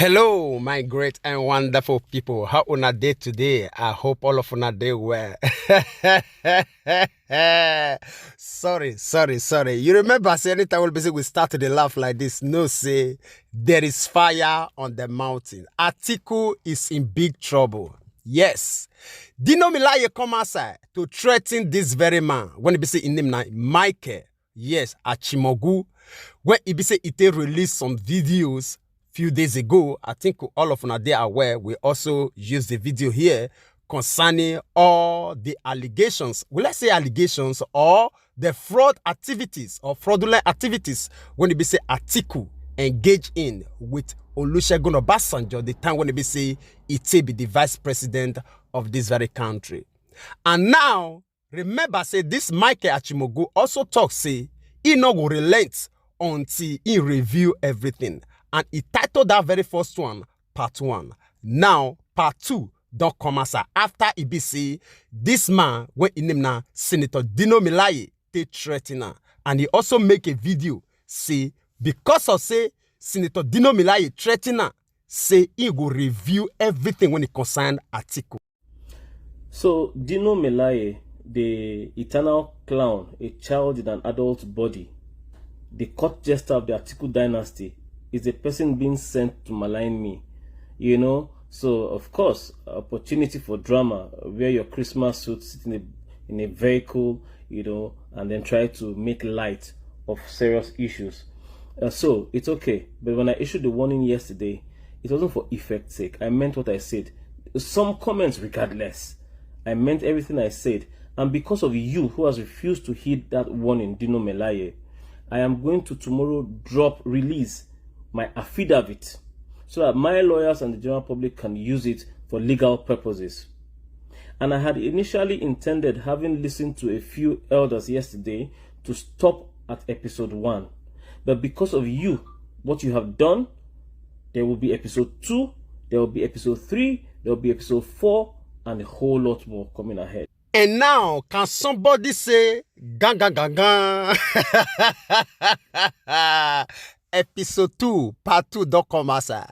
Hello, my great and wonderful people. How una day today? I hope all of una day well. sorry. You remember, say anytime we start to laugh like this, no say there is fire on the mountain. Atiku is in big trouble. Yes. Dino Milaye come outside to threaten this very man. When he be say in name now, Michael. Yes, Achimugu. When he be say it released some videos few days ago. I think all of you are aware. We also use the video here concerning all the allegations. Will I say allegations or the fraud activities or fraudulent activities when it be say Atiku engage in with Olusegun Obasanjo, the time when it be say it be the vice president of this very country. And now, remember, say this Michael Achimugu also talks, say he no go relent until he review everything. And he titled that very first one, part 1. Now, part 2 don't come as after he be say this man, when in name na Senator Dino Milaye, they threaten her. And he also make a video, say, because of say Senator Dino Milaye threaten her, say he will review everything when it concern Atiku. So, Dino Milaye, the eternal clown, a child in an adult body, the court jester of the Atiku dynasty, is a person being sent to malign me, you know. So of course, opportunity for drama. Wear your Christmas suit, sit in a vehicle, you know, and then try to make light of serious issues. So it's okay. But when I issued the warning yesterday, it wasn't for effect's sake. I meant what I said. Some comments regardless. I meant everything I said. And because of you who has refused to heed that warning, Dino Milaye, I am going to tomorrow release my affidavit so that my lawyers and the general public can use it for legal purposes. And I had initially intended, having listened to a few elders yesterday, to stop at episode 1. But because of you, what you have done, there will be episode 2, there will be episode 3, there will be episode 4, and a whole lot more coming ahead. And now, can somebody say, gang, gang, gang, gang? Episode 2, part 2 don't come outside.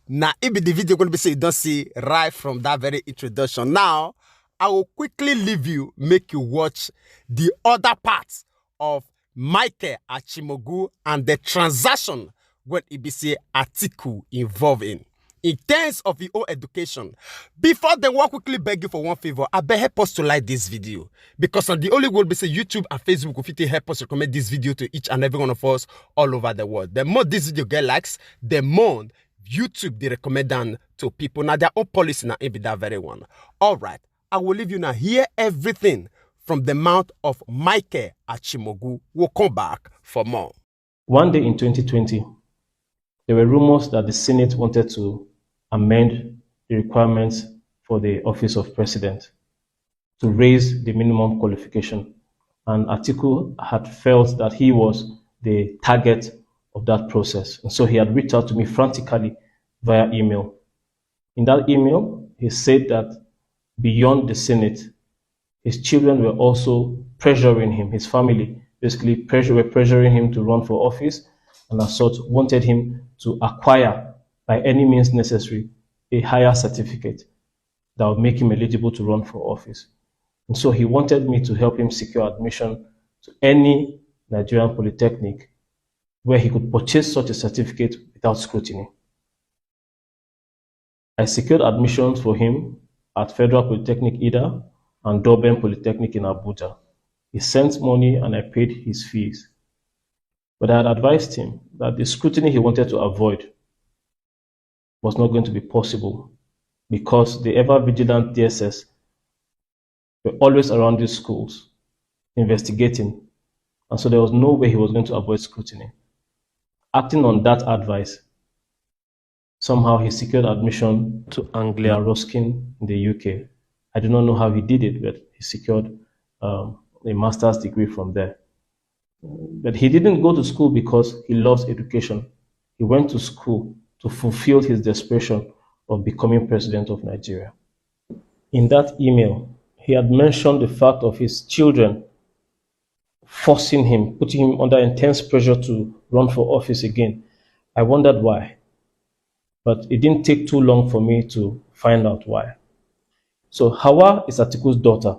Now, if the video going to be say you don't see right from that very introduction. Now, I will quickly leave you, make you watch the other parts of Michael Achimugu and the transaction when it be say Atiku involved in terms of your own education. Before they will quickly beg you for one favor, I beg help us to like this video. Because on the only way be say YouTube and Facebook will fit help us recommend this video to each and every one of us all over the world. The more this video get likes, the more YouTube they recommend them to people. Now their own policy now be that very one. Alright, I will leave you now hear everything from the mouth of Michael Achimugu. We'll come back for more. One day in 2020, there were rumors that the Senate wanted to amend the requirements for the office of president to raise the minimum qualification. And Atiku had felt that he was the target of that process. And so he had reached out to me frantically via email. In that email, he said that beyond the Senate, his children were also pressuring him, his family basically were pressuring him to run for office, and as such wanted him to acquire by any means necessary a higher certificate that would make him eligible to run for office. And so he wanted me to help him secure admission to any Nigerian polytechnic where he could purchase such a certificate without scrutiny. I secured admissions for him at Federal Polytechnic Ida and Durban Polytechnic in Abuja. He sent money and I paid his fees. But I had advised him that the scrutiny he wanted to avoid was not going to be possible because the ever-vigilant DSS were always around these schools investigating, and so there was no way he was going to avoid scrutiny. Acting on that advice, somehow he secured admission to Anglia Ruskin in the UK. I do not know how he did it, but he secured a master's degree from there. But he didn't go to school because he loves education. He went to school to fulfill his desperation of becoming president of Nigeria. In that email, he had mentioned the fact of his children forcing him, putting him under intense pressure to run for office again. I wondered why. But it didn't take too long for me to find out why. So Hawa is Atiku's daughter,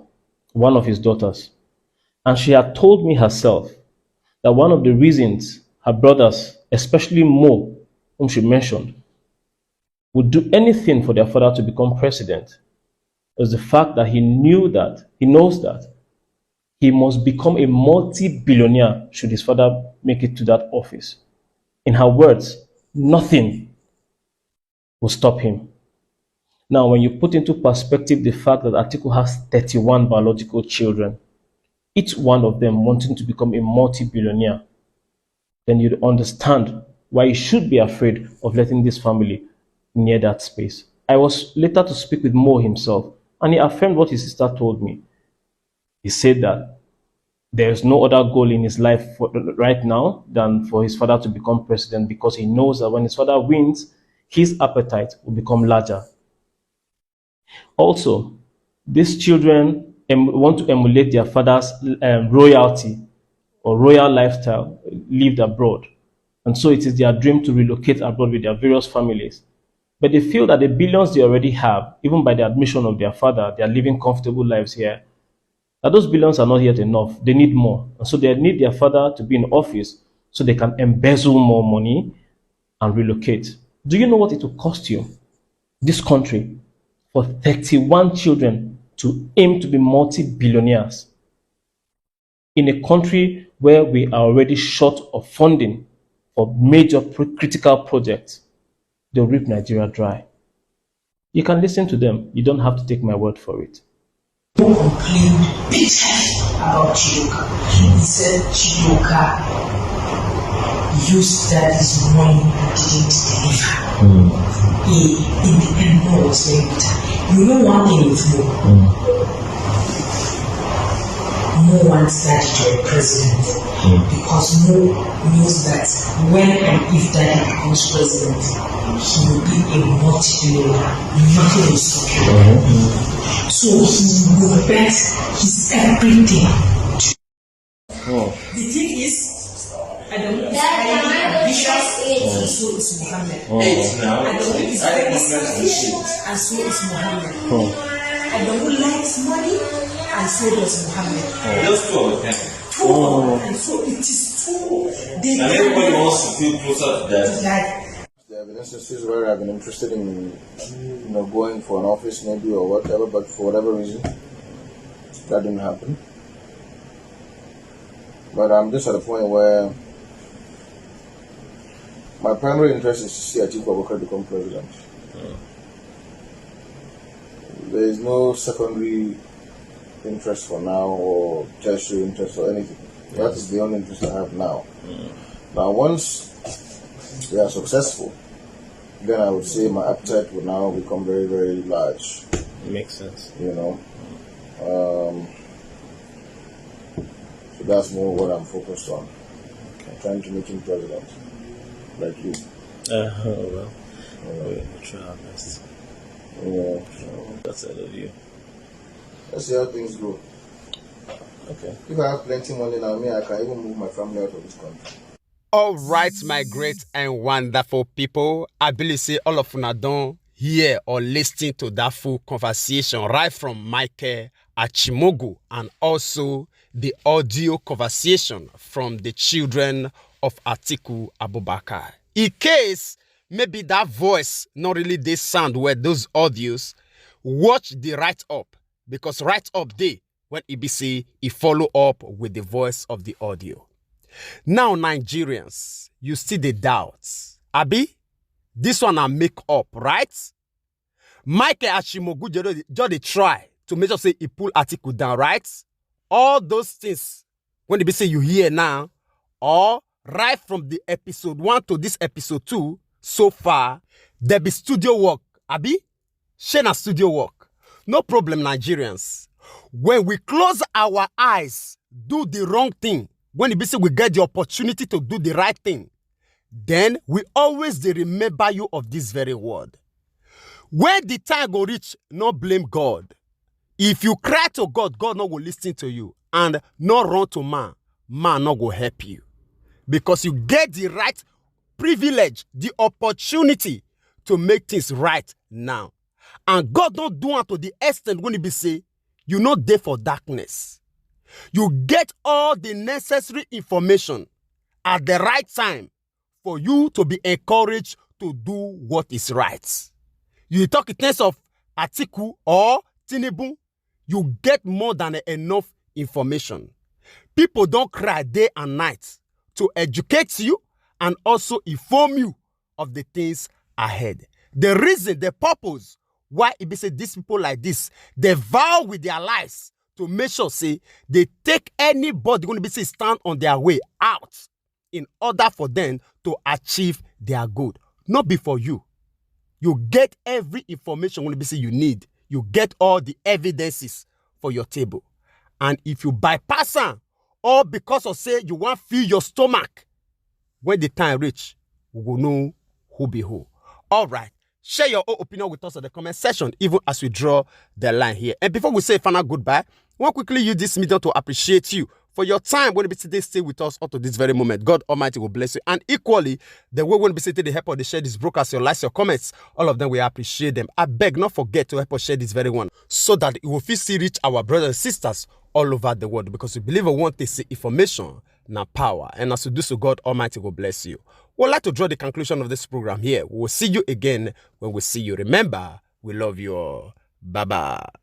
one of his daughters. And she had told me herself that one of the reasons her brothers, especially Mo, whom she mentioned, would do anything for their father to become president was the fact that he knows that he must become a multi-billionaire should his father make it to that office. In her words, nothing will stop him. Now, when you put into perspective the fact that Atiku has 31 biological children, each one of them wanting to become a multi-billionaire, then you'd understand why you should be afraid of letting this family near that space. I was later to speak with Mo himself, and he affirmed what his sister told me. He said that there's no other goal in his life right now than for his father to become president, because he knows that when his father wins, his appetite will become larger. Also, these children want to emulate their father's royalty or royal lifestyle lived abroad. And so it is their dream to relocate abroad with their various families. But they feel that the billions they already have, even by the admission of their father, they are living comfortable lives here, that those billions are not yet enough. They need more. And so they need their father to be in office so they can embezzle more money and relocate. Do you know what it will cost you, this country, for 31 children to aim to be multi-billionaires in a country where we are already short of funding for major critical projects? They'll rip Nigeria dry. You can listen to them. You don't have to take my word for it. Who complained bitterly about Chidoka. He said Chidoka used daddy's money and didn't deliver. He, in the end, no, was very bitter. You know one thing with Mo wants daddy to be president because Mo knows that when and if daddy becomes president, he will be a multi-billionaire. Nothing will stop him. So he will bet his everything. The thing is, I don't know if it's ambitious, and so is Muhammad. I don't know if it's very selfish, and so is Muhammad. I don't like money, and so does Muhammad. Those two of them. And so it is true. And everybody wants to feel closer to that. There have been instances where I've been interested in, going for an office maybe or whatever, but for whatever reason, that didn't happen. But I'm just at a point where my primary interest is to see Atiku Abubakar become president. There is no secondary interest for now or tertiary interest or anything. That is the only interest I have now. Now, once we are successful, then I would say my appetite would now become very, very large. Makes sense. So that's more what I'm focused on. Okay. Trying to make him president, like you. Well, we'll try our best. Yeah. So that's all of you. Let's see how things go. Okay. If I have plenty money now, I can even move my family out of this country. All right, my great and wonderful people. I believe say all of you don't hear or listen to that full conversation right from Michael Achimugu, and also the audio conversation from the children of Atiku Abubakar. In case maybe that voice not really they sound where those audios, watch the write-up, because write-up day when EBC he follow up with the voice of the audio. Now, Nigerians, you see the doubts. Abi, this one I make up, right? Michael Achimugu just try to make sure say he pull Atiku down, right? All those things, when they be say you hear now, or right from the episode 1 to this episode 2, so far, there be studio work. Abi, Shena studio work. No problem, Nigerians. When we close our eyes, do the wrong thing, when it be say we get the opportunity to do the right thing, then we always dey remember you of this very word. When the time go reach, no blame God. If you cry to God, God no go listen to you. And no run to man, man no go help you. Because you get the right privilege, the opportunity to make things right now. And God don't do it to the extent when he be say, you not there for darkness. You get all the necessary information at the right time for you to be encouraged to do what is right. You talk in terms of Atiku or Tinubu, you get more than enough information. People don't cry day and night to educate you and also inform you of the things ahead. The reason, the purpose why it be say these people like this, they vow with their lives to make sure say they take anybody going to be say stand on their way out in order for them to achieve their good. Not before you. You get every information when be say you need. You get all the evidences for your table. And if you bypass them, or because of say you want to fill your stomach, when the time reach, we will know who be who. All right. Share your own opinion with us in the comment section, even as we draw the line here. And before we say final goodbye, I want to quickly use this medium to appreciate you for your time when you be today stay with us up to this very moment. God Almighty will bless you. And equally, the way when you be today, the help of the share this broadcast, your likes, your comments, all of them, we appreciate them. I beg, not forget to help us share this very one so that it will still reach our brothers and sisters all over the world, because we believe we want to see information, now power. And as we do so, God Almighty will bless you. We'd like to draw the conclusion of this program here. We will see you again when we see you. Remember, we love you all. Bye-bye.